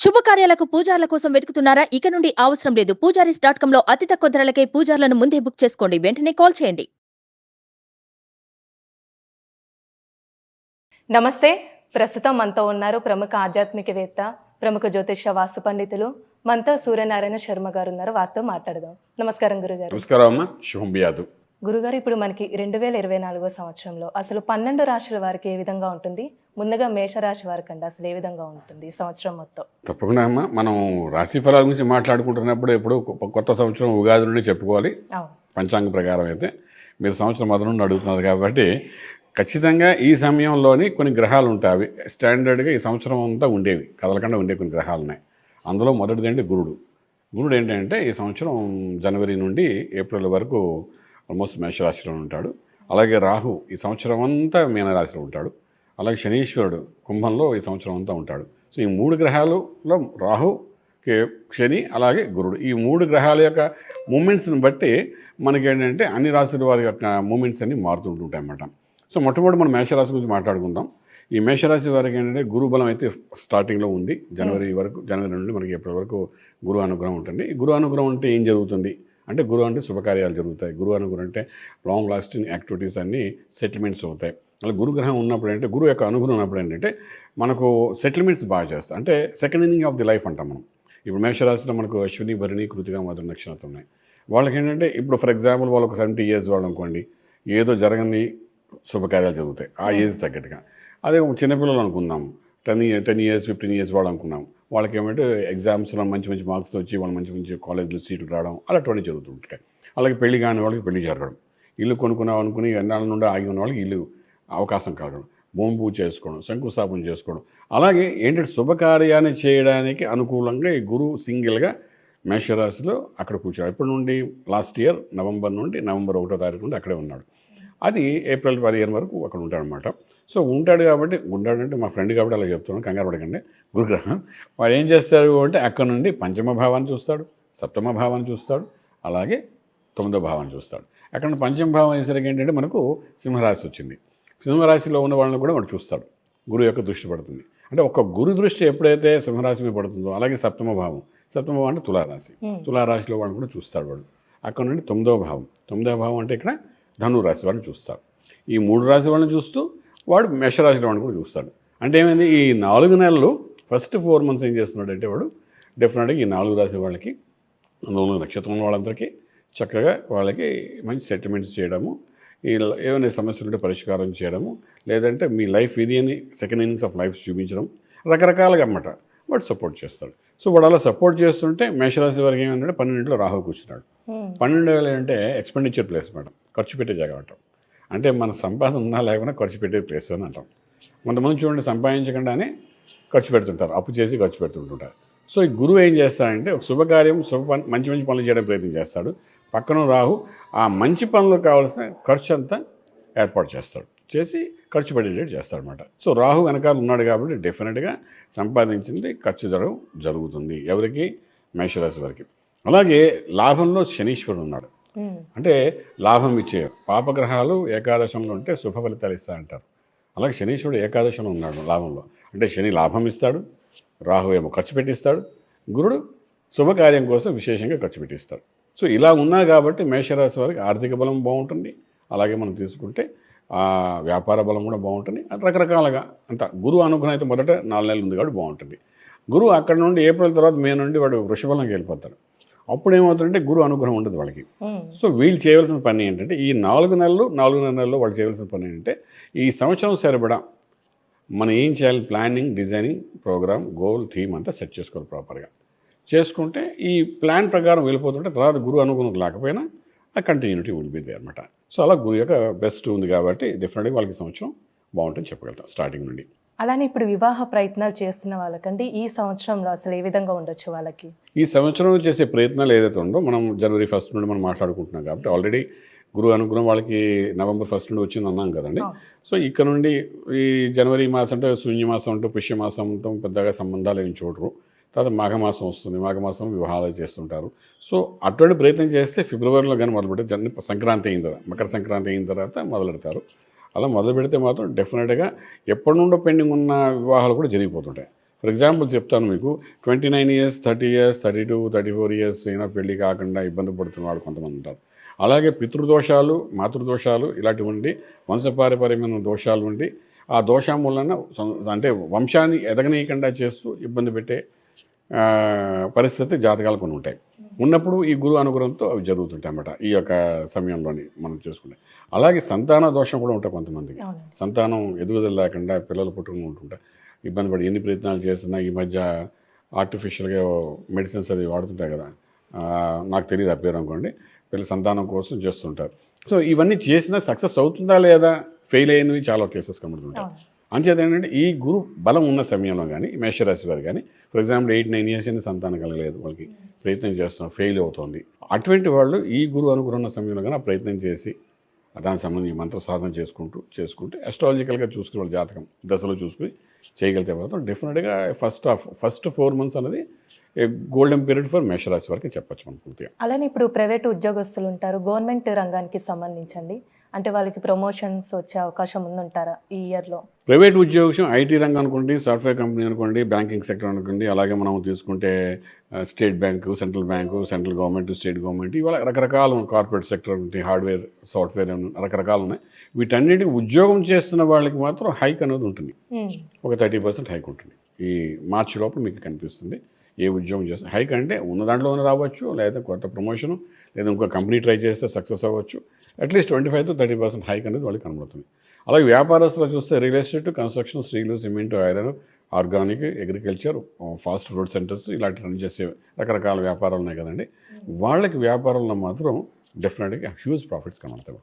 శుభకార్యాలకు పూజార్ల కోసం వెతుకుతున్నారా? ఇక నుండి అవసరం లేదు. పూజారీస్.com లో అతి తక్కువ ధరలకే పూజార్లను ముందే బుక్ చేసుకోండి. వెంటనే కాల్ చేయండి. నమస్తే. ప్రస్తుతం మనతో ఉన్నారు ప్రముఖ ఆధ్యాత్మికవేత్త, ప్రముఖ జ్యోతిష వాస్తు పండితులు మనతో సూర్యనారాయణ శర్మ గారు ఉన్నారు. వారితో మాట్లాడదాం. నమస్కారం గురుగారు. నమస్కారం అమ్మ. శుభం బియాదు. గురుగారు, ఇప్పుడు మనకి 2024 సంవత్సరంలో అసలు 12 రాశుల వారికి ఏ విధంగా ఉంటుంది? ముందుగా మేషరాశి వారికి అండి అసలు ఏ విధంగా ఉంటుంది ఈ సంవత్సరం మొత్తం? తప్పకుండా అమ్మ. మనం రాశి ఫలాల గురించి మాట్లాడుకుంటున్నప్పుడు ఎప్పుడు కొత్త సంవత్సరం ఉగాది నుండి చెప్పుకోవాలి. పంచాంగ ప్రకారం అయితే మీరు సంవత్సరం మొదలు నుండి అడుగుతున్నారు కాబట్టి ఖచ్చితంగా ఈ సమయంలోని కొన్ని గ్రహాలు ఉంటాయి. అవి స్టాండర్డ్గా ఈ సంవత్సరం అంతా ఉండేవి, కదలకుండా ఉండే కొన్ని గ్రహాలు ఉన్నాయి. అందులో మొదటిది అంటే గురుడు. గురుడు ఏంటంటే ఈ సంవత్సరం జనవరి నుండి ఏప్రిల్ వరకు ఆల్మోస్ట్ మేషరాశిలో ఉంటాడు. అలాగే రాహు ఈ సంవత్సరం అంతా మీనరాశిలో ఉంటాడు. అలాగే శనీశ్వరుడు కుంభంలో ఈ సంవత్సరం అంతా ఉంటాడు. సో ఈ 3 గ్రహాలలో రాహు, శని, అలాగే గురుడు, ఈ 3 గ్రహాల యొక్క మూమెంట్స్ని బట్టి మనకేంటంటే అన్ని రాశుల వారి యొక్క మూమెంట్స్ అన్నీ మారుతుంటుంటాయి అన్నమాట. సో మొట్టమొదటి మనం మేషరాశి గురించి మాట్లాడుకుందాం. ఈ మేషరాశి వారికి ఏంటంటే గురు బలం అయితే స్టార్టింగ్లో ఉంది. జనవరి నుండి మనకి ఏప్రిల్ వరకు గురు అనుగ్రహం ఉంటుంది. ఈ గురు అనుగ్రహం అంటే ఏం జరుగుతుంది అంటే, గురు అంటే శుభకార్యాలు జరుగుతాయి. గురు అనుగ్రహం అంటే లాంగ్ లాస్టింగ్ యాక్టివిటీస్ అన్నీ సెటిల్మెంట్స్ అవుతాయి. అలా గురుగ్రహం ఉన్నప్పుడు అంటే, గురువు యొక్క అనుగ్రహం ఉన్నప్పుడు ఏంటంటే మనకు సెటిల్మెంట్స్ బాగా చేస్తాయి. అంటే second inning of the life అంటాం మనం. ఇప్పుడు మేషరాశిలో మనకు అశ్విని, భరణి, కృతిక మొదటి నక్షత్రం ఉన్నాయి. వాళ్ళకి ఏంటంటే ఇప్పుడు ఫర్ ఎగ్జాంపుల్ వాళ్ళకు 70 years వాళ్ళు అనుకోండి, ఏదో జరగని శుభకార్యాలు జరుగుతాయి ఆ ఏజ్ తగ్గట్టుగా. అదే చిన్నపిల్లలు అనుకున్నాము, 10 years 15 years వాళ్ళు అనుకున్నాము, వాళ్ళకి ఏమంటే ఎగ్జామ్స్లో మంచి మంచి మార్క్స్తో వచ్చి వాళ్ళు మంచి మంచి కాలేజ్లో సీట్లు రావడం అలాంటివన్నీ జరుగుతుంటాయి. అలాగే పెళ్లి కాని వాళ్ళకి పెళ్లి జరగడం, ఇల్లు కొనుక్కున్నాం అనుకుని ఎన్నాళ్ళ నుండి ఆగి ఉన్న వాళ్ళకి ఇల్లు అవకాశం కలగడం, భూమి పూజ చేసుకోవడం, శంకుస్థాపన చేసుకోవడం. అలాగే ఏంటంటే శుభకార్యాన్ని చేయడానికి అనుకూలంగా ఈ గురువు సింగిల్గా మేషరాశిలో అక్కడ కూర్చోడు. ఎప్పటి నుండి లాస్ట్ ఇయర్ నవంబర్ నుండి నవంబర్ 1వ తారీఖు నుండి అక్కడే ఉన్నాడు. అది ఏప్రిల్ 15 వరకు అక్కడ ఉంటాడనమాట. సో ఉంటాడు కాబట్టి, ఉంటాడంటే మా ఫ్రెండ్ కాబట్టి అలా చెప్తున్నాను, కంగారు పడకండి. గురుగ్రహం వాడు ఏం చేస్తారు అంటే అక్కడ నుండి పంచమ భావాన్ని చూస్తాడు, సప్తమ భావాన్ని చూస్తాడు, అలాగే 9వ భావాన్ని చూస్తాడు. అక్కడ పంచమ భావం అయ్యేసరికి ఏంటంటే మనకు సింహరాశి వచ్చింది. సింహరాశిలో ఉన్న వాళ్ళని కూడా వాడు చూస్తాడు. గురువు యొక్క దృష్టి పడుతుంది. అంటే ఒక గురు దృష్టి ఎప్పుడైతే సింహరాశి మీద పడుతుందో, అలాగే సప్తమ భావం అంటే తులారాశి, తులారాశిలో వాడిని కూడా చూస్తాడు వాడు. అక్కడ నుండి 9వ భావం, 9వ భావం అంటే ఇక్కడ ధనురాశి వాళ్ళని చూస్తాడు. ఈ 3 రాశి వాళ్ళని చూస్తూ వాడు మేషరాశి వాళ్ళని కూడా చూస్తాడు. అంటే ఏమైంది, ఈ 4 నెలలు ఫస్ట్ 4 months ఏం చేస్తున్నాడు అంటే వాడు డెఫినెట్గా ఈ 4 రాశి వాళ్ళకి, అందులో నక్షత్రం వాళ్ళందరికీ చక్కగా వాళ్ళకి మంచి సెటిల్మెంట్స్ చేయడము, ఈ ఏమైనా సమస్యలు ఉంటే పరిష్కారం చేయడము, లేదంటే మీ లైఫ్ ఇది అని సెకండ్ ఇన్నింగ్స్ ఆఫ్ లైఫ్ చూపించడం, రకరకాలుగా అన్నమాట వాడు సపోర్ట్ చేస్తాడు. సో వాడు అలా సపోర్ట్ చేస్తుంటే మేషరాశి వారికి ఏమంటే 12 రాహు కూర్చున్నాడు. 12 అంటే ఎక్స్పెండిచర్ ప్లేస్ మేడం, ఖర్చు పెట్టే జాగా అంటాం. అంటే మన సంపాదన ఉన్నా లేకుండా ఖర్చు పెట్టే ప్లేస్ అని అంటాం. కొంతమంది చూడండి సంపాదించకుండానే ఖర్చు పెడుతుంటారు, అప్పు చేసి ఖర్చు పెడుతుంటుంటారు. సో ఈ గురువు ఏం చేస్తాడంటే ఒక శుభకార్యం, మంచి మంచి పనులు చేయడానికి ప్రయత్నం చేస్తాడు. పక్కన రాహు ఆ మంచి పనులకు కావాల్సిన ఖర్చు అంతా ఏర్పాటు చేస్తాడు, చేసి ఖర్చు పెట్టేటట్టు చేస్తాడు అనమాట. సో రాహు వెనకాల ఉన్నాడు కాబట్టి డెఫినెట్గా సంపాదించింది ఖర్చు జరుగుతుంది ఎవరికి, మేషరాశి వారికి. అలాగే లాభంలో శనీశ్వరుడు ఉన్నాడు. అంటే లాభం ఇచ్చే పాపగ్రహాలు ఏకాదశంలో ఉంటే శుభ ఫలితాలు ఇస్తాయంటారు. అలాగే శనీశ్వరుడు ఏకాదశంలో ఉన్నాడు లాభంలో. అంటే శని లాభం ఇస్తాడు, రాహు ఏమో ఖర్చు పెట్టిస్తాడు, గురుడు శుభకార్యం కోసం విశేషంగా ఖర్చు పెట్టిస్తాడు. సో ఇలా ఉన్నా కాబట్టి మేషరాశి వారికి ఆర్థిక బలం బాగుంటుంది. అలాగే మనం తీసుకుంటే వ్యాపార బలం కూడా బాగుంటుంది. రకరకాలుగా అంత గురువు అనుగ్రహం అయితే మొదట 4 నెలలు ఉంది కాబట్టి బాగుంటుంది. గురువు అక్కడ నుండి ఏప్రిల్ తర్వాత మే నుండి వాడు వృషభంలోకి వెళ్ళిపోతాడు. అప్పుడు ఏమవుతుందంటే గురువు అనుగ్రహం ఉండదు వాళ్ళకి. సో వీళ్ళు చేయవలసిన పని ఏంటంటే ఈ 4 నెలల్లో వాళ్ళు చేయవలసిన పని ఏంటంటే ఈ సంవత్సరం సరిపడా మనం ఏం చేయాలి, planning, designing, program, goal, theme అంతా సెట్ చేసుకోవాలి. ప్రాపర్గా చేసుకుంటే ఈ ప్లాన్ ప్రకారం వెళ్ళిపోతుంటే తర్వాత గురువు అనుగ్రహం లేకపోయినా ఆ కంటిన్యూటీ విల్ బి దే అనమాట. సో అలా గురువు యొక్క బెస్ట్ ఉంది కాబట్టి డెఫినెట్గా వాళ్ళకి సంవత్సరం బాగుంటుంది చెప్పగలుగుతాం స్టార్టింగ్ నుండి. అలానే ఇప్పుడు వివాహ ప్రయత్నాలు చేస్తున్న వాళ్ళకండి ఈ సంవత్సరంలో అసలు ఏ విధంగా ఉండొచ్చు వాళ్ళకి? ఈ సంవత్సరం చేసే ప్రయత్నాలు ఏదైతే ఉందో మనం జనవరి 1st నుండి మనం మాట్లాడుకుంటున్నాం కాబట్టి ఆల్రెడీ గురువు అనుగ్రహం వాళ్ళకి నవంబర్ 1st నుండి వచ్చింది అన్నాం కదండి. సో ఇక్కడ నుండి ఈ జనవరి మాసం అంటే శూన్యమాసం అంటే పుష్యమాసంతో పెద్దగా సంబంధాలు ఏమి చూడరు. తర్వాత మాఘమాసం వస్తుంది, మాఘమాసం వివాహాలు చేస్తుంటారు. సో అటువంటి ప్రయత్నం చేస్తే ఫిబ్రవరిలో కానీ మొదలుపెట్టే సంక్రాంతి అయిన తర్వాత, మకర సంక్రాంతి అయిన తర్వాత మొదలెడతారు. అలా మొదలు పెడితే మాత్రం డెఫినెట్గా ఎప్పటి నుండో పెండింగ్ ఉన్న వివాహాలు కూడా జరిగిపోతుంటాయి. ఫర్ ఎగ్జాంపుల్ చెప్తాను మీకు, 29 ఇయర్స్, 30 ఇయర్స్, 32, 34 ఇయర్స్ అయినా పెళ్లి కాకుండా ఇబ్బంది పడుతున్న వాళ్ళు కొంతమంది ఉంటారు. అలాగే పితృదోషాలు, మాతృదోషాలు ఇలాంటివంటి వంశపారపర్యమైన దోషాలు ఉండి ఆ దోషం వలన అంటే వంశాన్ని ఎదగనీయకుండా చేస్తూ ఇబ్బంది పెట్టే పరిస్థితి జాతకాలు కొన్ని ఉంటాయి. ఉన్నప్పుడు ఈ గురువు అనుగ్రహంతో అవి జరుగుతుంటాయి అన్నమాట ఈ యొక్క సమయంలోని మనం చేసుకుంటే. అలాగే సంతాన దోషం కూడా ఉంటాయి కొంతమందికి. సంతానం ఎదుగుదల లేకుండా పిల్లలు పుట్టుకుని ఉంటుంటాయి, ఇబ్బంది పడి ఎన్ని ప్రయత్నాలు చేసినా ఈ మధ్య ఆర్టిఫిషియల్గా మెడిసిన్స్ అది వాడుతుంటాయి కదా, నాకు తెలియదు ఆ పేరు అనుకోండి, పిల్లల సంతానం కోసం చేస్తుంటారు. సో ఇవన్నీ చేసినా సక్సెస్ అవుతుందా లేదా, ఫెయిల్ అయినవి చాలా కేసెస్ కనబడుతుంటాయి. అంచేత ఏంటంటే ఈ గురు బలం ఉన్న సమయంలో కానీ మేషరాశి వారు కానీ, ఫర్ ఎగ్జాంపుల్ 8-9 ఇయర్స్ అయినా సంతానం కలగలేదు, వాళ్ళకి ప్రయత్నం చేస్తున్నాం, ఫెయిల్ అవుతుంది, అటువంటి వాళ్ళు ఈ గురువు అనుకున్న సమయంలో కానీ ఆ ప్రయత్నం చేసి దానికి సంబంధించి మంత్ర సాధన చేసుకుంటే అస్ట్రాలజికల్గా చూసుకుని వాళ్ళ జాతకం దశలో చూసుకుని చేయగలిగితే మాత్రం డెఫినెట్గా ఫస్ట్ 4 months అనేది గోల్డెన్ పీరియడ్ ఫర్ మేషరాశి వరకు చెప్పచ్చు మనం పూర్తిగా. అలానే ఇప్పుడు ప్రైవేట్ ఉద్యోగస్తులు ఉంటారు, గవర్నమెంట్ రంగానికి సంబంధించండి, అంటే వాళ్ళకి ప్రమోషన్స్ వచ్చే అవకాశం ఉందంటారా ఈ ఇయర్లో? ప్రైవేట్ ఉద్యోగం ఐటీ రంగం అనుకోండి, సాఫ్ట్వేర్ కంపెనీ అనుకోండి, బ్యాంకింగ్ సెక్టర్ అనుకోండి, అలాగే మనం తీసుకుంటే state bank, central bank, central government, state government, ఇవాళ రకరకాలు కార్పొరేట్ సెక్టర్ ఉంటాయి, హార్డ్వేర్, సాఫ్ట్వేర్ రకరకాలు ఉన్నాయి. వీటన్నిటికి ఉద్యోగం చేస్తున్న వాళ్ళకి మాత్రం హైక్ అనేది ఉంటుంది, ఒక 30% హైక్ ఉంటుంది. ఈ మార్చి లోపల మీకు కనిపిస్తుంది ఏ ఉద్యోగం చేస్తే హైక్ అంటే ఉన్న దాంట్లోనే రావచ్చు, లేదా కొత్త ప్రమోషను, లేదా ఇంకో కంపెనీ ట్రై చేస్తే సక్సెస్ అవ్వచ్చు. అట్లీస్ట్ 25 to 30% హైక్ అనేది వాళ్ళకి కనబడుతుంది. అలాగే వ్యాపారస్తులు చూస్తే real estate, construction, steel, cement, iron, organic, agriculture, fast food centres ఇలాంటి రన్ చేసే రకరకాల వ్యాపారాలు ఉన్నాయి కదండి. వాళ్ళకి వ్యాపారంలో మాత్రం డెఫినెట్గా హ్యూజ్ ప్రాఫిట్స్ కనబడతాయి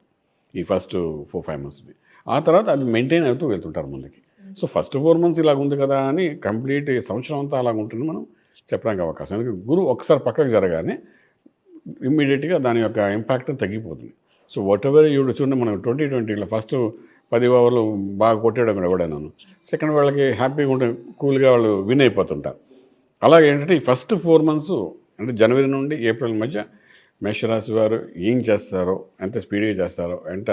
ఈ ఫస్ట్ 4-5 months. ఆ తర్వాత అది మెయింటైన్ అవుతూ వెళ్తుంటారు ముందుకి. సో ఫస్ట్ 4 months ఇలాగ ఉంది కదా అని కంప్లీట్ సంవత్సరం అంతా అలాగ ఉంటుంది మనం చెప్పడానికి అవకాశం. ఎందుకంటే గురువు ఒకసారి పక్కకు జరగానే ఇమ్మీడియట్గా దాని యొక్క ఇంపాక్ట్ తగ్గిపోతుంది. సో వాట్ ఎవర్ ఈవిడ చూడండి, మనం 2020లో ఫస్ట్ 10 ఓవర్లు బాగా కొట్టేయడం ఎవడైనాను, సెకండ్ వాళ్ళకి హ్యాపీగా ఉంటే కూల్గా వాళ్ళు విన్ అయిపోతుంటారు. అలాగే ఏంటంటే ఈ ఫస్ట్ 4 months అంటే జనవరి నుండి ఏప్రిల్ మధ్య మేషరాశి వారు ఏం చేస్తారో, ఎంత స్పీడ్గా చేస్తారో, ఎంత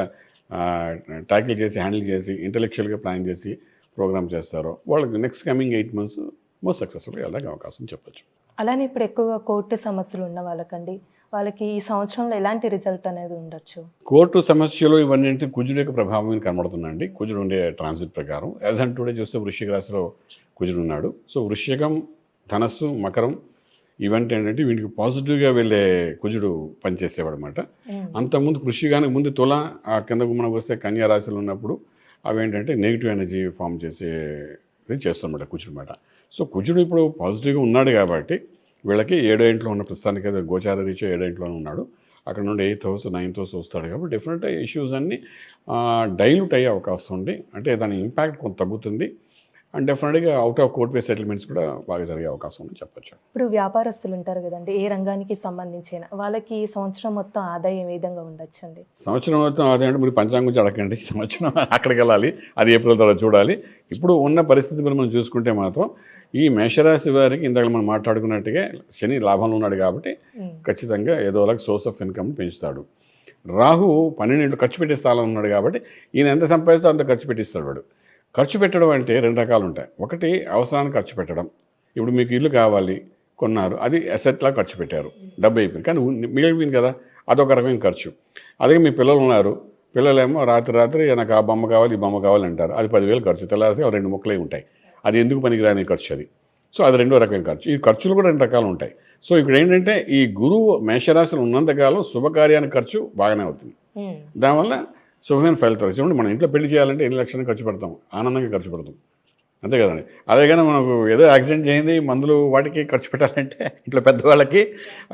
ట్యాకిల్ చేసి హ్యాండిల్ చేసి ఇంటెలెక్చువల్గా ప్లాన్ చేసి ప్రోగ్రామ్ చేస్తారో వాళ్ళకి నెక్స్ట్ కమింగ్ 8 months మోస్ట్ సక్సెస్ఫుల్గా వెళ్ళడానికి అవకాశం చెప్పచ్చు. అలానే ఇప్పుడు ఎక్కువగా కోర్టు సమస్యలు ఉన్న వాళ్ళకండి, వాళ్ళకి ఈ సంవత్సరంలో ఎలాంటి రిజల్ట్ అనేది ఉండొచ్చు? కోర్టు సమస్యలు ఇవన్నీ అంటే కుజుడు యొక్క ప్రభావం కనబడుతుందండి. కుజుడు ఉండే ట్రాన్సిట్ ప్రకారం యాజ్ అండ్ టుడే చూస్తే వృశ్చిక రాశిలో కుజుడు ఉన్నాడు. సో వృశ్చికం, ధనస్సు, మకరం ఇవన్నీ ఏంటంటే వీటికి పాజిటివ్గా వెళ్ళే కుజుడు పనిచేసేవాడు అనమాట. అంతకుముందు వృశ్చికానికి ముందు తుల, ఆ కిందకు మనకు వస్తే కన్యా రాశిలో ఉన్నప్పుడు అవేంటంటే నెగిటివ్ ఎనర్జీ ఫామ్ చేసేది చేస్తున్నమాట కుజుడు అనమాట. సో కుజుడు ఇప్పుడు పాజిటివ్గా ఉన్నాడు కాబట్టి వీళ్ళకి 7వ ఇంట్లో ఉన్న ప్రస్తుతానికి అయితే గోచార రీత్యా 7వ ఇంట్లోనే ఉన్నాడు. అక్కడ నుండి 8th house 9th house వస్తాడు కాబట్టి డెఫినెట్గా ఇష్యూస్ అన్నీ డైల్యూట్ అయ్యే అవకాశం ఉంది. అంటే దాని ఇంపాక్ట్ కొంత తగ్గుతుంది. అండ్ డెఫినెట్గా out of court way settlements కూడా బాగా జరిగే అవకాశం ఉంది చెప్పచ్చు. ఇప్పుడు వ్యాపారస్తులు ఉంటారు కదండి, ఏ రంగానికి సంబంధించిన వాళ్ళకి ఈ సంవత్సరం మొత్తం ఆదాయం ఏ విధంగా ఉండొచ్చండి? సంవత్సరం మొత్తం ఆదాయం అంటే మీరు పంచాంగం గురించి అడగండి, సంవత్సరం అక్కడికి వెళ్ళాలి, అది ఏప్రిల్ తర్వాత చూడాలి. ఇప్పుడు ఉన్న పరిస్థితి మనం చూసుకుంటే మాత్రం ఈ మేషరాశి వారికి ఇందాక మనం మాట్లాడుకున్నట్టుగా శని లాభంలో ఉన్నాడు కాబట్టి ఖచ్చితంగా ఏదోలాగా సోర్స్ ఆఫ్ ఇన్కమ్ పెంచుతాడు. రాహు 12 ఖర్చు పెట్టే స్థానంలో ఉన్నాడు కాబట్టి ఈయన ఎంత సంపాదిస్తే అంత ఖర్చు పెట్టిస్తాడు వాడు. ఖర్చు పెట్టడం అంటే 2 రకాలు ఉంటాయి. ఒకటి అవసరానికి ఖర్చు పెట్టడం, ఇప్పుడు మీకు ఇల్లు కావాలి కొన్నారు, అది అసెట్లా ఖర్చు పెట్టారు, డబ్బు అయిపోయింది, కానీ మిగిలిపోయింది కదా, అదొక రకమైన ఖర్చు. అలాగే మీ పిల్లలు ఉన్నారు, పిల్లలేమో రాత్రి నాకు ఆ బొమ్మ కావాలి, ఈ బొమ్మ కావాలి అంటారు, అది 10,000 ఖర్చు, తెల్లారితే 2 ముక్కలే ఉంటాయి, అది ఎందుకు పనికిరాని ఖర్చు అది. సో అది 2వ రకమైన ఖర్చు. ఈ ఖర్చులు కూడా 2 రకాలు ఉంటాయి. సో ఇప్పుడు ఏంటంటే ఈ గురువు మేషరాశిలో ఉన్నంతకాలం శుభకార్యానికి ఖర్చు బాగానే అవుతుంది, దానివల్ల శుభమైన ఫలితాలు. చూడండి, మనం ఇంట్లో పెళ్లి చేయాలంటే 8 లక్షలు ఖర్చు పెడతాం, ఆనందంగా ఖర్చు పెడతాం, అంతే కదండి. అదే కానీ మనకు ఏదో యాక్సిడెంట్ చేయింది మందులు వాటికి ఖర్చు పెట్టాలంటే ఇంట్లో పెద్దవాళ్ళకి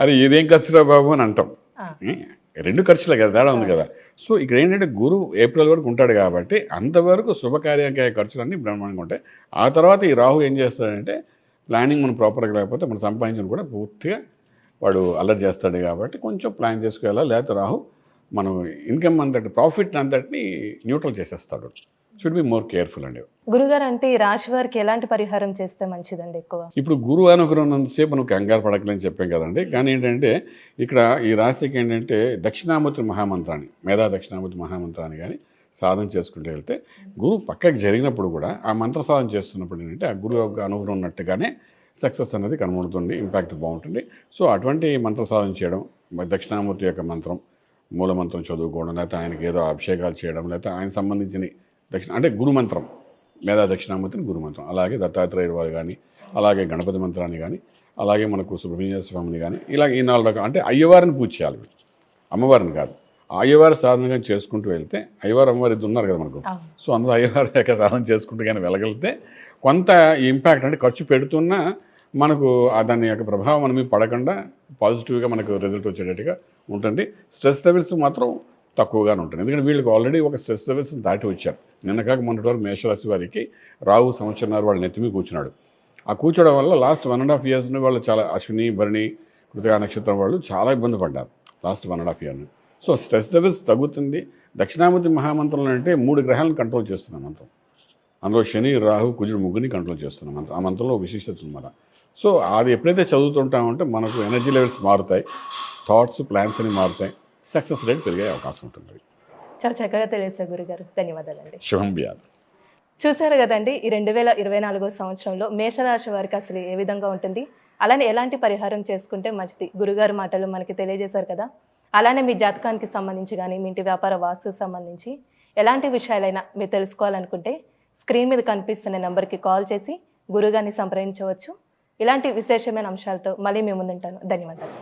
అది ఇదేం ఖర్చురా బాబు అని అంటాం. 2 ఖర్చులే కదా, తేడా ఉంది కదా. సో ఇక్కడ ఏంటంటే గురువు ఏప్రిల్ వరకు ఉంటాడు కాబట్టి అంతవరకు శుభకార్యానికి ఖర్చులన్నీ బ్రహ్మాండంగా ఉంటాయి. ఆ తర్వాత ఈ రాహు ఏం చేస్తాడంటే ప్లానింగ్ మనం ప్రాపర్గా లేకపోతే మనం సంపాదించిన కూడా పూర్తిగా వాడు అల్లరి చేస్తాడు కాబట్టి కొంచెం ప్లాన్ చేసుకెళ్ళాలి. లేకపోతే రాహు మనం ఇన్కమ్ అంతటి ప్రాఫిట్ అంతటిని న్యూట్రల్ చేసేస్తాడు. షుడ్ బి మోర్ కేర్ఫుల్ అండి. గురుగారు, అంటే ఈ రాశి వారికి ఎలాంటి పరిహారం చేస్తే మంచిదండి? ఎక్కువ ఇప్పుడు గురువు అనుగ్రహం ఉన్నంతసేపు మనం కంగారు పడకలని చెప్పాం కదండి. కానీ ఏంటంటే ఇక్కడ ఈ రాశికి ఏంటంటే దక్షిణామూర్తి మహామంత్రాన్ని, మేధా దక్షిణామూర్తి మహామంత్రాన్ని కానీ సాధన చేసుకుంటూ వెళ్తే గురువు పక్కకి జరిగినప్పుడు కూడా ఆ మంత్ర సాధన చేస్తున్నప్పుడు ఏంటంటే ఆ గురువు యొక్క అనుగ్రహం ఉన్నట్టుగానే సక్సెస్ అనేది కనబడుతుంది, ఇంపాక్ట్ బాగుంటుంది. సో అటువంటి మంత్ర సాధన చేయడం, దక్షిణామూర్తి యొక్క మంత్రం మూలమంత్రం చదువుకోవడం, లేకపోతే ఆయనకి ఏదో అభిషేకాలు చేయడం, లేకపోతే ఆయన సంబంధించిన అంటే గురుమంత్రం, మేధా దక్షిణామూర్తిని గురుమంత్రం, అలాగే దత్తాత్రేయుడు వారు కానీ, అలాగే గణపతి మంత్రాన్ని కానీ, అలాగే మనకు సుబ్రహ్మణ్య స్వామిని కానీ, ఇలా ఈ 4 రకాలు అంటే అయ్యవారిని పూజ చేయాలి, అమ్మవారిని కాదు. అయ్యవారి సాధనగా చేసుకుంటూ వెళ్తే, అయ్యవారు అమ్మవారు ఇద్దరు ఉన్నారు కదా మనకు, సో అందులో అయ్యవారి యొక్క సాధన చేసుకుంటూ కానీ వెళ్ళగలిగితే కొంత ఇంపాక్ట్ అంటే ఖర్చు పెడుతున్నా మనకు దాని యొక్క ప్రభావం మన మీద పడకుండా పాజిటివ్గా మనకు రిజల్ట్ వచ్చేటట్టుగా ఉంటుంది. స్ట్రెస్ లెవెల్స్ మాత్రం తక్కువగానే ఉంటుంది, ఎందుకంటే వీళ్ళకి ఆల్రెడీ ఒక స్ట్రెస్ లెవెల్స్ దాటి వచ్చారు. నిన్న కాక మొన్నటి వరకు మేషరాశి వారికి రాహు సంవత్సరాలు వాళ్ళ నెత్తిమీ కూర్చున్నాడు. ఆ కూర్చోవడం వల్ల లాస్ట్ 1.5 years వాళ్ళు చాలా అశ్విని భరణి కృతికా నక్షత్రం వాళ్ళు చాలా ఇబ్బంది పడ్డారు last 1.5 years. So stress levels తగ్గుతుంది. దక్షిణామూర్తి మహామంత్రంలో అంటే 3 గ్రహాలను కంట్రోల్ చేస్తున్న మంత్రం, అందులో శని రాహు కుజుడు ముగ్గురిని కంట్రోల్ చేస్తున్న మంత్రం. ఆ మంత్రంలో విశిష్టత ఉన్నమాట. సో అది ఎప్పుడైతే చదువుతుంటామంటే మనకు ఎనర్జీ లెవెల్స్ మారుతాయి, థాట్స్ ప్లాన్స్ అని మారుతాయి, సక్సెస్ రేట్ పెరిగే అవకాశం ఉంటుంది. చాలా చక్కగా తెలియజేశారు గురుగారు, ధన్యవాదాలండి. శుభం వ్యాధి. చూశారు కదండి, ఈ 2024 సంవత్సరంలో మేషరాశి వారికి అసలు ఏ విధంగా ఉంటుంది, అలానే ఎలాంటి పరిహారం చేసుకుంటే మంచిది గురుగారు మాటలు మనకి తెలియజేశారు కదా. అలానే మీ జాతకానికి సంబంధించి కానీ, మీ ఇంటి వ్యాపార వాస్తుకు సంబంధించి ఎలాంటి విషయాలైనా మీరు తెలుసుకోవాలనుకుంటే స్క్రీన్ మీద కనిపిస్తున్న నెంబర్కి కాల్ చేసి గురుగారిని సంప్రదించవచ్చు. ఇలాంటి విశేషమైన అంశాలతో మళ్ళీ మేము ముందుంటాను. ధన్యవాదాలు.